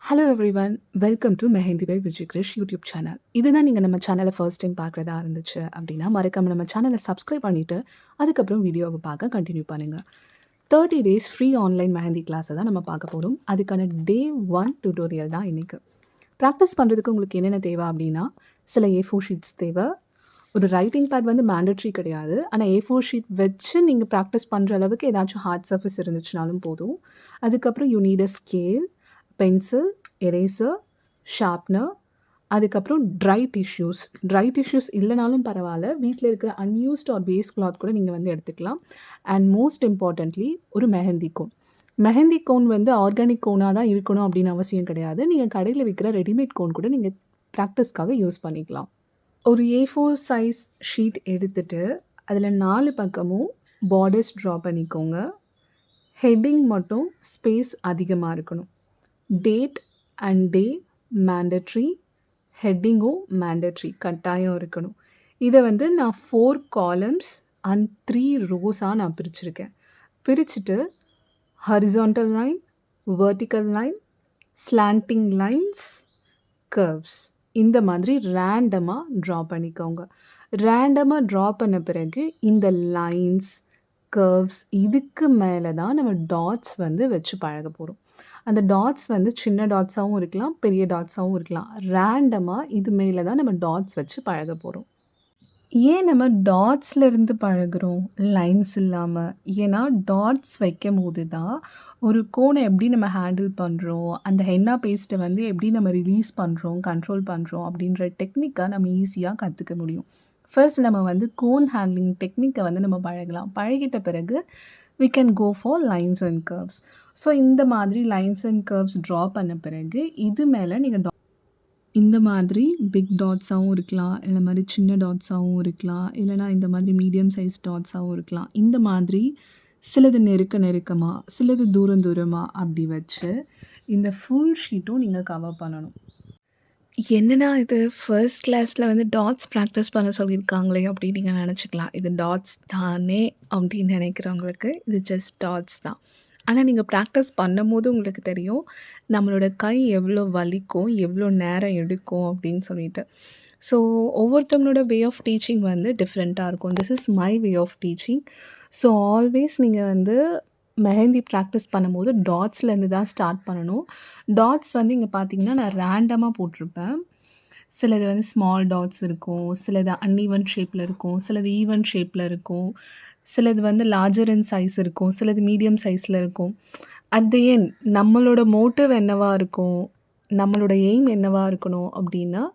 Hello everyone. Welcome to Mehndi by Vijay Krish YouTube channel. இதுதான் நீங்க நம்ம சேனலை ஃபர்ஸ்ட் டைம் பார்க்குறதா இருந்துச்சு அப்படின்னா, மறக்காம நம்ம சேனலை சப்ஸ்கிரைப் பண்ணிட்டு, அதுக்கப்புறம் வீடியோவை பார்க்க கன்டின்யூ பண்ணுங்க. 30 டேஸ் ஃப்ரீ ஆன்லைன் மெஹந்தி கிளாஸை தான் நம்ம பார்க்க போறோம். அதுக்கான டே 1 டியூட்டோரியல் தான் இன்னைக்கு. ப்ராக்டிஸ் பண்ணுறதுக்கு உங்களுக்கு என்னென்ன தேவை அப்படின்னா, சில A4 ஷீட்ஸ் தேவை. ஒரு ரைட்டிங் பேட் வந்து மேண்டட்ரி கிடையாது. ஆனால் A4 ஷீட் வச்சு நீங்கள் ப்ராக்டிஸ் பண்ணுற அளவுக்கு ஏதாச்சும் ஹார்ட் சர்ஃபேஸ் இருந்துச்சுனாலும் போதும். அதுக்கப்புறம் you need a scale, pencil, eraser, sharpener, அதுக்கப்புறம் ட்ரை டிஷ்யூஸ் இல்லைனாலும் பரவாயில்ல. வீட்டில் இருக்கிற அன்யூஸ்ட் ஆர் வேஸ்ட் கிளாத் கூட நீங்கள் வந்து எடுத்துக்கலாம். அண்ட் மோஸ்ட் இம்பார்ட்டன்ட்லி ஒரு மெஹந்தி கோன். மெஹந்தி கோன் வந்து ஆர்கானிக் கோனாக தான் இருக்கணும் அப்படின்னு அவசியம் கிடையாது. நீங்கள் கடையில் விற்கிற ரெடிமேட் கோன் கூட நீங்கள் ப்ராக்டிஸ்க்காக யூஸ் பண்ணிக்கலாம். ஒரு A4 சைஸ் ஷீட் எடுத்துட்டு, அதில் 4 பக்கமும் பார்டர்ஸ் ட்ரா பண்ணிக்கோங்க. ஹெட்டிங் மட்டும் ஸ்பேஸ் அதிகமாக இருக்கணும். டேட் அண்ட் டே மேண்டட்ரி, ஹெட்டிங்கும் மேண்டட்ரி கட்டாயம் இருக்கணும். இதை வந்து நான் 4 காலம்ஸ் அண்ட் 3 ரோஸாக நான் பிரிச்சிருக்கேன். பிரிச்சுட்டு horizontal line, vertical line, slanting lines, curves இந்த மாதிரி ரேண்டமாக ட்ரா பண்ணிக்கோங்க. ரேண்டமாக ட்ரா பண்ண பிறகு இந்த லைன்ஸ், கர்வ்ஸ் இதுக்கு மேலே தான் நம்ம டாட்ஸ் வந்து வச்சு பழக போகிறோம். அந்த டாட்ஸ் வந்து சின்ன டாட்ஸாகவும் இருக்கலாம், பெரிய டாட்ஸாகவும் இருக்கலாம். ரேண்டமாக இது மேலே தான் நம்ம டாட்ஸ் வச்சு பழக போகிறோம். ஏன் நம்ம டாட்ஸ்லேருந்து பழகுறோம் லைன்ஸ் இல்லாமல்? ஏன்னா டாட்ஸ் வைக்கும்போது தான் ஒரு கோனை எப்படி நம்ம ஹேண்டில் பண்ணுறோம், அந்த ஹென்னா பேஸ்ட்டை வந்து எப்படி நம்ம ரிலீஸ் பண்ணுறோம், கண்ட்ரோல் பண்ணுறோம் அப்படின்ற டெக்னிக்கை நம்ம ஈஸியாக கற்றுக்க முடியும். ஃபர்ஸ்ட் நம்ம வந்து கோன் ஹேண்ட்லிங் டெக்னிக்கை வந்து நம்ம பழகலாம். பழகிட்ட பிறகு we can go for lines and curves. So இந்த மாதிரி லைன்ஸ் அண்ட் கர்வ்ஸ் ட்ரா பண்ண பிறகு இது மேலே நீங்கள் இந்த மாதிரி பிக் டாட்ஸாகவும் இருக்கலாம், இல்லை மாதிரி சின்ன டாட்ஸாகவும் இருக்கலாம், இல்லைனா இந்த மாதிரி மீடியம் சைஸ் டாட்ஸாகவும் இருக்கலாம். இந்த மாதிரி சிலது நெருக்கமாக, சிலது தூரமாக அப்படி வச்சு இந்த ஃபுல் ஷீட்டும் நீங்கள் கவர் பண்ணணும். என்னடா இது ஃபர்ஸ்ட் கிளாஸில் வந்து டாட்ஸ் ப்ராக்டிஸ் பண்ண சொல்லியிருக்காங்களே அப்படின்னு நீங்கள் நினச்சிக்கலாம். இது டாட்ஸ் தானே அப்படின்னு நினைக்கிறவங்களுக்கு இது ஜஸ்ட் டாட்ஸ் தான். ஆனால் நீங்கள் ப்ராக்டிஸ் பண்ணும்போது உங்களுக்கு தெரியும் நம்மளோட கை எவ்வளோ வலிக்கும், எவ்வளோ நேரம் எடுக்கும் அப்படின்னு சொல்லிட்டு. ஸோ ஒவ்வொருத்தவங்களோட வே ஆஃப் டீச்சிங் வந்து டிஃப்ரெண்ட்டாக இருக்கும். This is my way of teaching. So always நீங்கள் வந்து மெஹந்தி ப்ராக்டிஸ் பண்ணும்போது டாட்ஸ்லேருந்து தான் ஸ்டார்ட் பண்ணணும். டாட்ஸ் வந்து இங்கே பார்த்தீங்கன்னா நான் ரேண்டமாக போட்டிருப்பேன். சிலது வந்து ஸ்மால் டாட்ஸ் இருக்கும், சிலது அன்ஈவன் ஷேப்பில் இருக்கும், சிலது ஈவன் ஷேப்பில் இருக்கும், சிலது வந்து லார்ஜர் இன் சைஸ் இருக்கும், சிலது மீடியம் சைஸில் இருக்கும். அட் தி எண்ட் நம்மளோட மோட்டிவ் என்னவா இருக்கும், நம்மளோட எய்ம் என்னவா இருக்கணும் அப்படின்னா,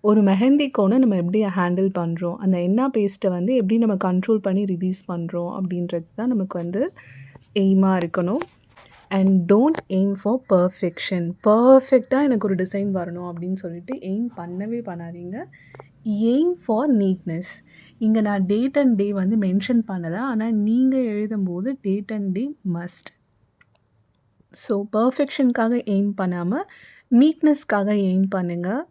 ஒரு மெஹந்தி கோனை நம்ம எப்படி ஹேண்டில் பண்ணுறோம், அந்த எண்ணா பேஸ்ட்டை வந்து எப்படி நம்ம கண்ட்ரோல் பண்ணி ரிலீஸ் பண்ணுறோம் அப்படின்றது தான் நமக்கு வந்து எய்மாக இருக்கணும். And don't aim for perfection. பர்ஃபெக்டாக எனக்கு ஒரு டிசைன் வரணும் அப்படின்னு சொல்லிட்டு எய்ம் பண்ணவே பண்ணாதீங்க. Aim for neatness. இங்கே நான் டேட் அண்ட் டே வந்து மென்ஷன் பண்ணலை, ஆனால் நீங்கள் எழுதும்போது date and day must. So பர்ஃபெக்ஷனுக்காக எய்ம் பண்ணாமல் நீட்னஸ்க்காக எய்ம் பண்ணுங்கள்.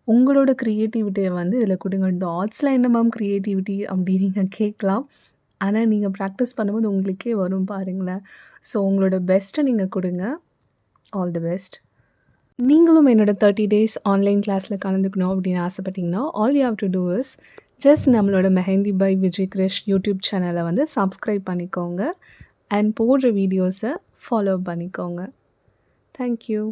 உங்களோட க்ரியேட்டிவிட்டியை வந்து இதில் கொடுங்க. டாட்ஸில் என்ன மேம் க்ரியேட்டிவிட்டி அப்படின்னு நீங்கள் கேட்கலாம். ஆனால் நீங்கள் ப்ராக்டிஸ் பண்ணும்போது உங்களுக்கே வரும் பாருங்களேன். ஸோ உங்களோட பெஸ்ட்டை நீங்கள் கொடுங்க. All the best. நீங்களும் என்னோட 30 டேஸ் ஆன்லைன் கிளாஸில் கலந்துக்கணும் அப்படின்னு ஆசைப்பட்டீங்கன்னா, all you have to do is just நம்மளோட மெஹந்தி பை விஜய் கிரிஷ் யூடியூப் சேனலை வந்து சப்ஸ்கிரைப் பண்ணிக்கோங்க அண்ட் போடுற வீடியோஸை ஃபாலோ பண்ணிக்கோங்க. தேங்க்யூ.